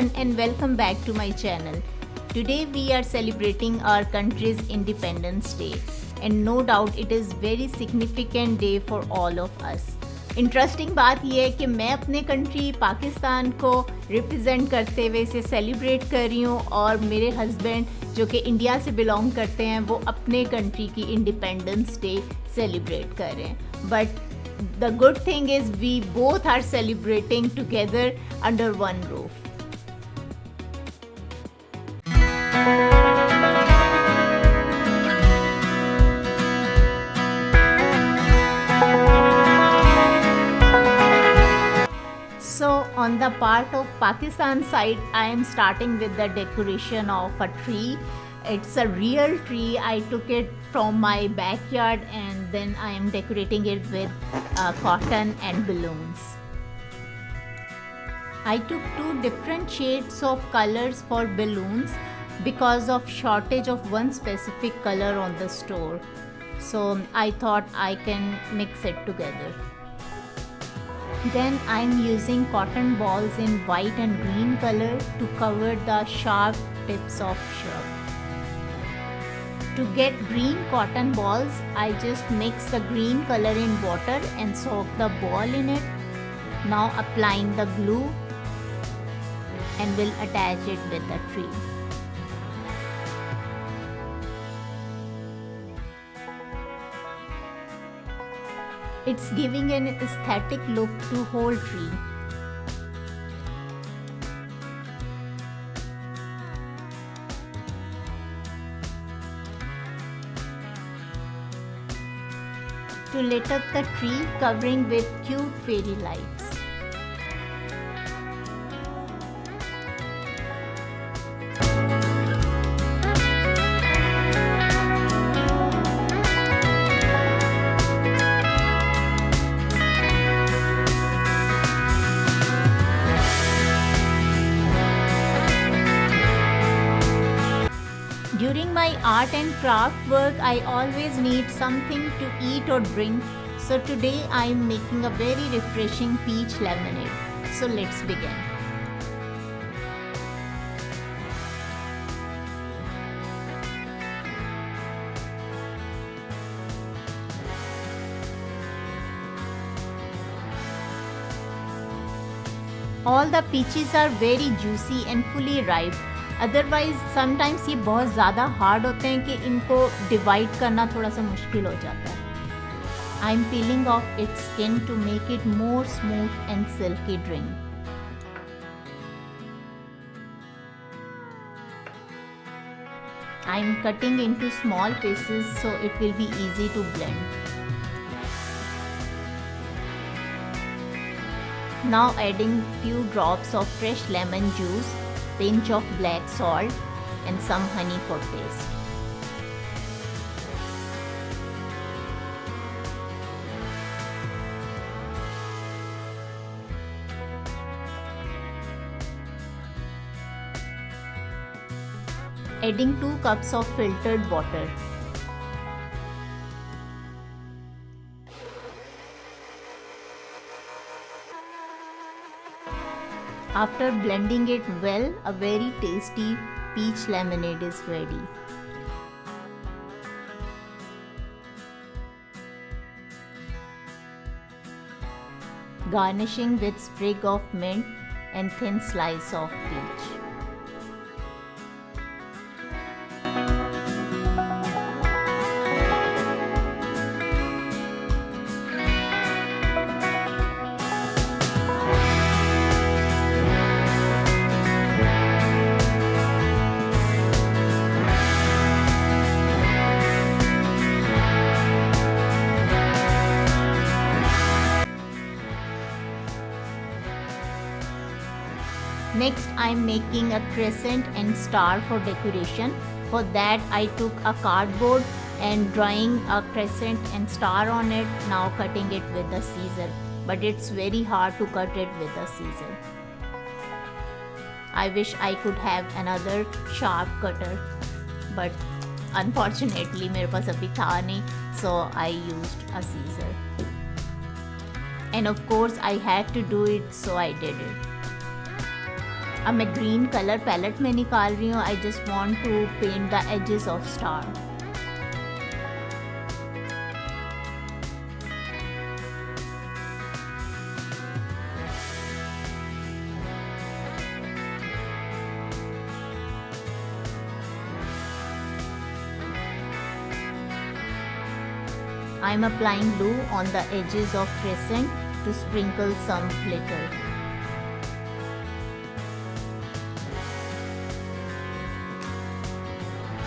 everyone and welcome back to my channel. Today we are celebrating our country's Independence Day and no doubt it is very significant day for all of us. Interesting बात यह है कि मैं अपने country Pakistan को represent करते हुए इसे सेलिब्रेट कर रही हूँ और मेरे हस्बैंड जो कि इंडिया से बिलोंग करते हैं वो अपने कंट्री की इंडिपेंडेंस डे सेलिब्रेट कर रहे हैं. But the good thing is we both are celebrating together under one roof. So on the part of Pakistan side, I am starting with the decoration of a tree. It's a real tree. I took it from my backyard and then I am decorating it with cotton and balloons. I took two different shades of colors for balloons because of shortage of one specific color on the store. So I thought I can mix it together. Then I am using cotton balls in white and green color to cover the sharp tips of shrub. To get green cotton balls, I just mix the green color in water and soak the ball in it. Now applying the glue and will attach it with the tree. It's giving an aesthetic look to whole tree. To lit up the tree, covering with cute fairy lights. During my art and craft work, I always need something to eat or drink. So today I am making a very refreshing peach lemonade. So let's begin. All the peaches are very juicy and fully ripe. Otherwise sometimes ये बहुत ज़्यादा hard होते हैं कि इनको divide करना थोड़ा सा मुश्किल हो जाता है. I am peeling off its skin to make it more smooth and silky drink. I am cutting into small pieces so it will be easy to blend. Now adding few drops of fresh lemon juice, pinch of black salt and some honey for taste. Adding 2 cups of filtered water. After blending it well, a very tasty peach lemonade is ready. Garnishing with sprig of mint and thin slice of peach. Next, I am making a crescent and star for decoration. For that, I took a cardboard and drawing a crescent and star on it. Now cutting it with a scissor, but it's very hard to cut it with a scissor. I wish I could have another sharp cutter, but unfortunately मेरे पास अभी था नहीं, so I used a scissor. And of course I had to do it, so I did it. अब मैं green colour palette में निकाल रही हूँ. I just want to paint the edges of star. I am applying glue on the edges of crescent to sprinkle some glitter.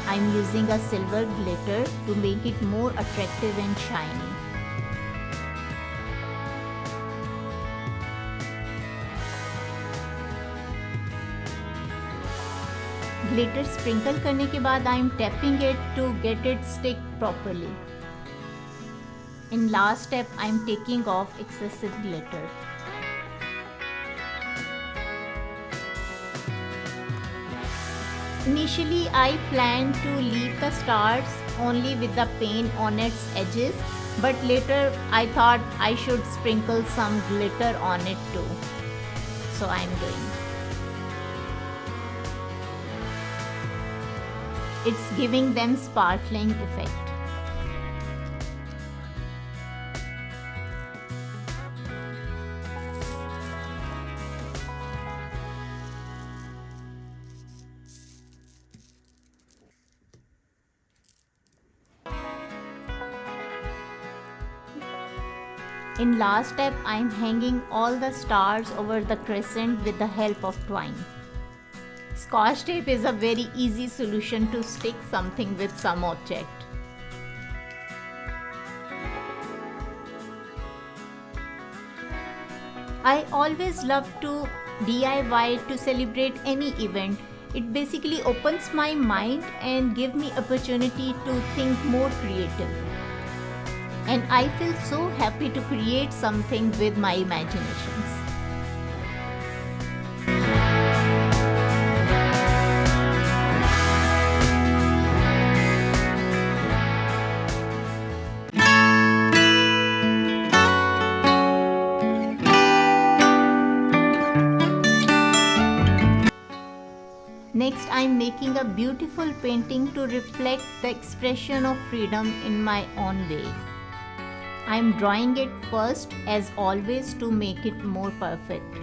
I am using a silver glitter to make it more attractive and shiny. Glitter sprinkle करने के बाद I am tapping it to get it stick properly. In last step, I am taking off excessive glitter. Initially, I planned to leave the stars only with the paint on its edges, but later I thought I should sprinkle some glitter on it too. So I am doing. It's giving them sparkling effect. In last step, I am hanging all the stars over the crescent with the help of twine. Scotch tape is a very easy solution to stick something with some object. I always love to DIY to celebrate any event. It basically opens my mind and gives me opportunity to think more creatively. And I feel so happy to create something with my imaginations. Next, I am making a beautiful painting to reflect the expression of freedom in my own way. I am drawing it first as always to make it more perfect.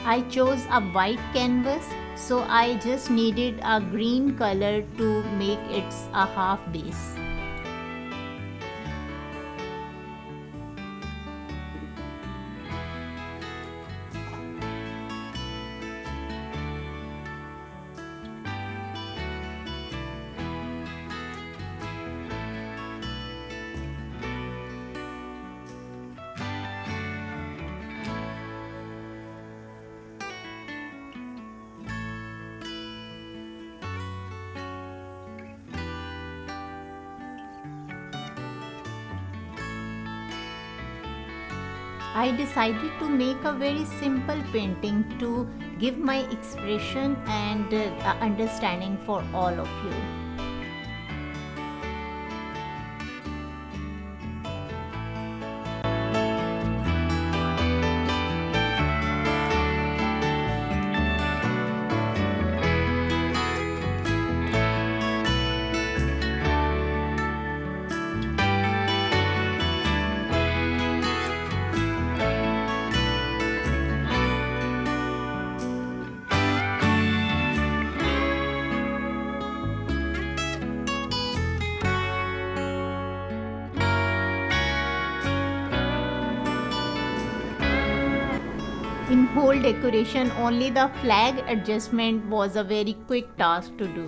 I chose a white canvas, so I just needed a green color to make it a half base. I decided to make a very simple painting to give my expression and understanding for all of you. In whole decoration, only the flag adjustment was a very quick task to do.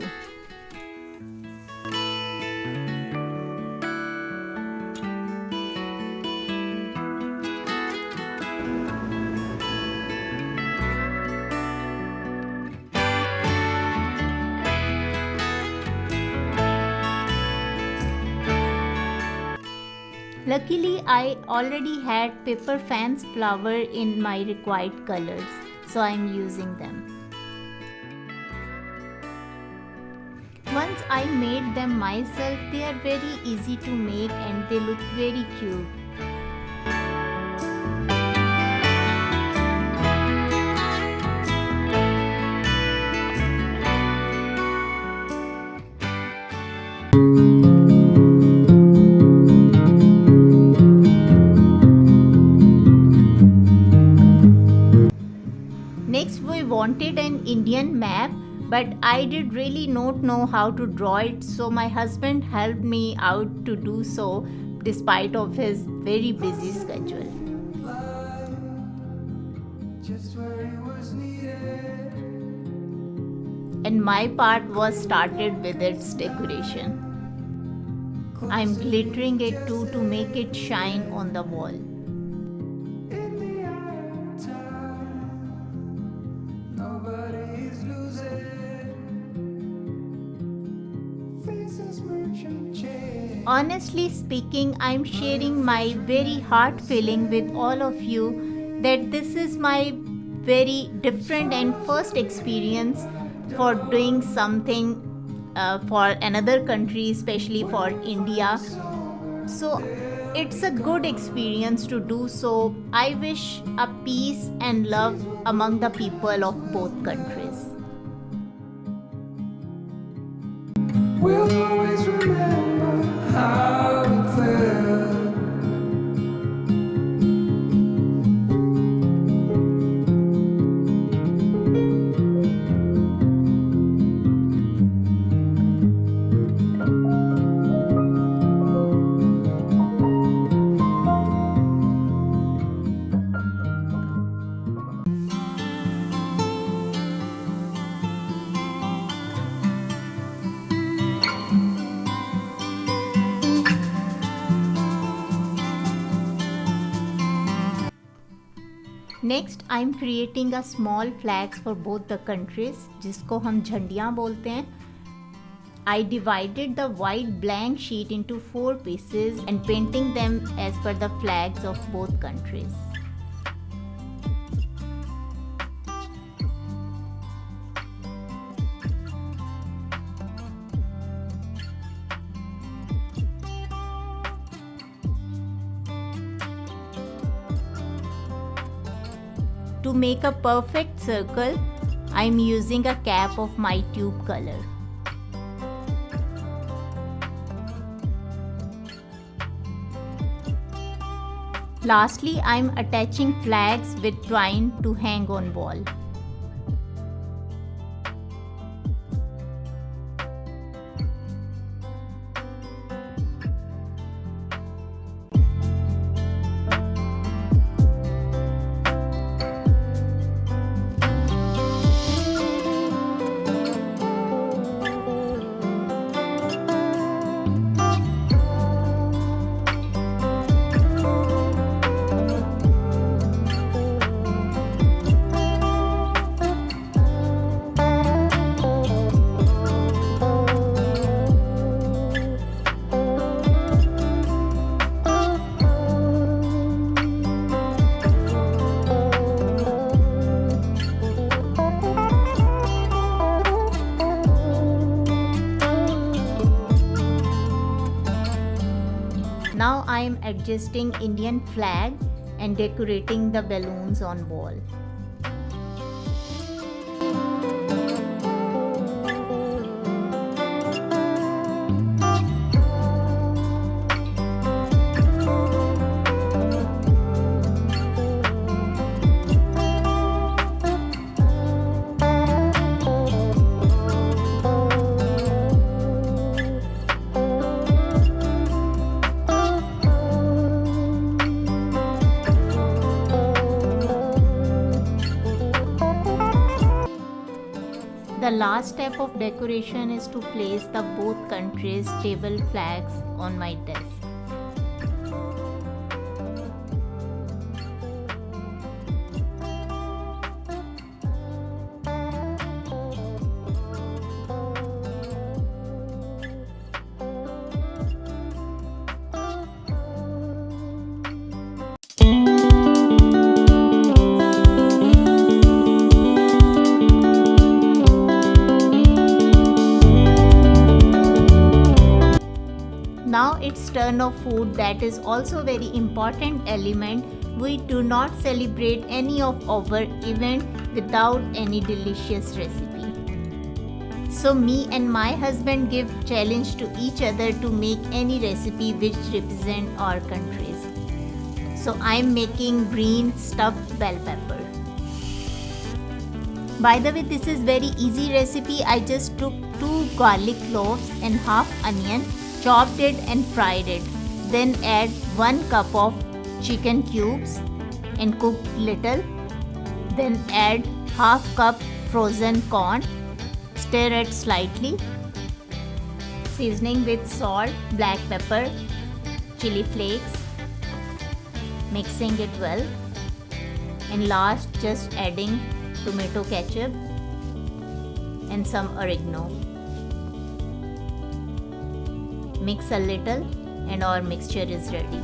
Luckily, I already had paper fans flower in my required colors, so I'm using them. Once I made them myself, they are very easy to make and they look very cute. Next, we wanted an Indian map, but I did really not know how to draw it, so my husband helped me out to do so despite of his very busy schedule. And my part was started with its decoration. I'm glittering it too to make it shine on the wall. Honestly speaking, I'm sharing my very heart feeling with all of you that this is my very different and first experience for doing something for another country, especially for India. So it's a good experience to do so. I wish a peace and love among the people of both countries. We'll always remember how it felt. Next I am creating a small flags for both the countries जिसको हम झंडियाँ बोलते हैं. I divided the white blank sheet into 4 pieces and painting them as per the flags of both countries. To make a perfect circle, I am using a cap of my tube color. Lastly, I am attaching flags with twine to hang on wall. Now I am adjusting Indian flag and decorating the balloons on wall. The last step of decoration is to place the both countries' table flags on my desk. its turn of food, that is also very important element. We do not celebrate any of our event without any delicious recipe. So me and my husband give challenge to each other to make any recipe which represent our countries. So I'm making green stuffed bell pepper. By the way, this is very easy recipe. I just took 2 garlic cloves and half onion, chopped it and fried it. Then add 1 cup of chicken cubes and cook little. Then add half cup frozen corn. Stir it slightly. Seasoning with salt, black pepper, chili flakes. Mixing it well. And last, just adding tomato ketchup and some oregano. Mix a little and our mixture is ready.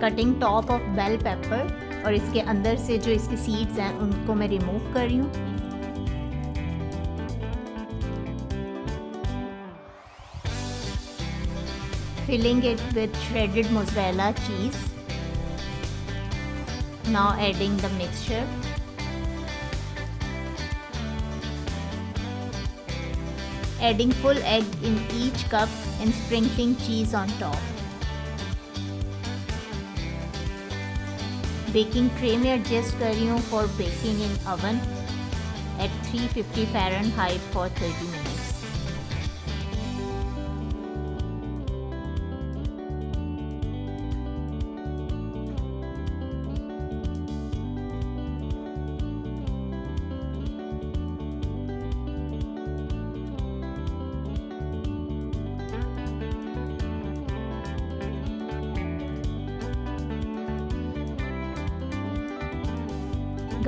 Cutting top of bell pepper और इसके अंदर से जो इसके seeds हैं उनको मैं remove कर रही हूँ. Filling it with shredded mozzarella cheese. Now adding the mixture. Adding full egg in each cup and sprinkling cheese on top. Baking tray में एडजस्ट कर रही हूँ for baking in oven at 350 Fahrenheit for 30 minutes.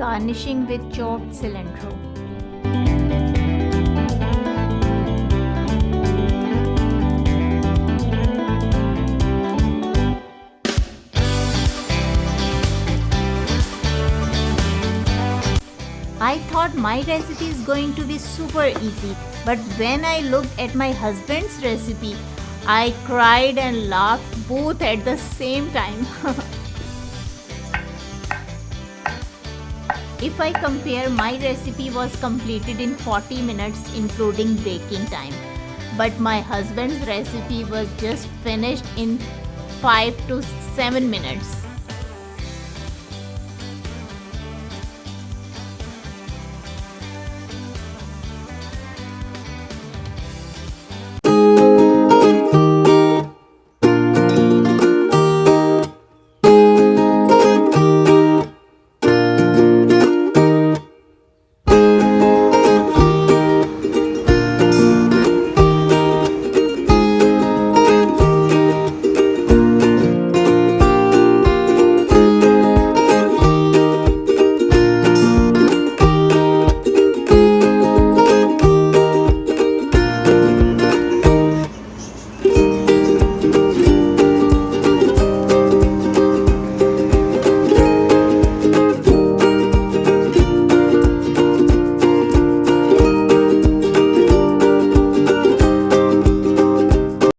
Garnishing with chopped cilantro. I thought my recipe is going to be super easy, but when I looked at my husband's recipe, I cried and laughed both at the same time. If I compare, my recipe was completed in 40 minutes including baking time, but my husband's recipe was just finished in 5 to 7 minutes.